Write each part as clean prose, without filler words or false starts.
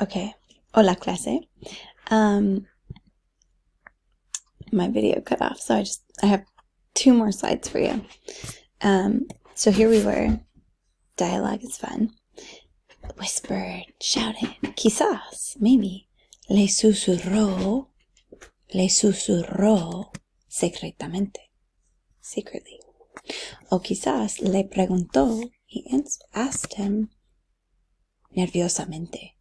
Okay. Hola, clase. My video cut off, so I have 2 more slides for you. So here we were. Dialogue is fun. Whispered, shouted, quizás, maybe. Le susurró secretamente, secretly. O quizás le preguntó, he asked him nerviosamente.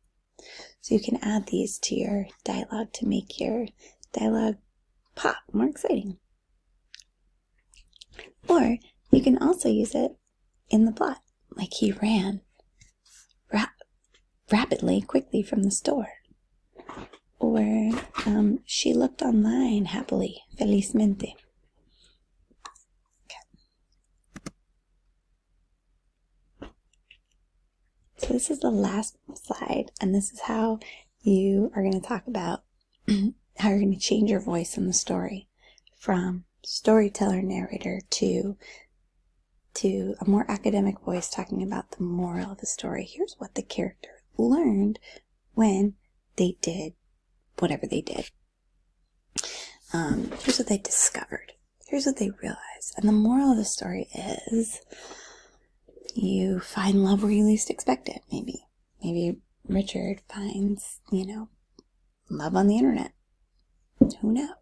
So you can add these to your dialogue to make your dialogue pop, more exciting. Or you can also use it in the plot, like he ran rapidly, quickly from the store. Or she looked online happily, felizmente. Okay. So this is the last slide, and this is how you are going to talk about how you're going to change your voice in the story from storyteller narrator to a more academic voice talking about the moral of the story. Here's what the character learned when they did whatever they did. Here's what they discovered. Here's what they realized. And the moral of the story is you find love where you least expect it, maybe. Maybe Richard finds, love on the internet. Who knows?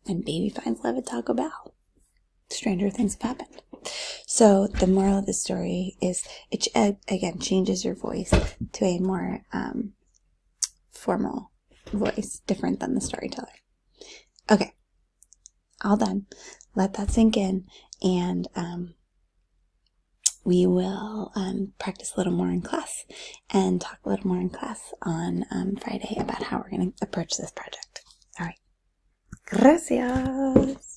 And Baby finds love at Taco Bell. Stranger things have happened. So the moral of the story is, it again changes your voice to a more formal voice, different than the storyteller. Okay, all done. Let that sink in, and we will practice a little more in class and talk a little more in class on Friday about how we're going to approach this project. All right. Gracias.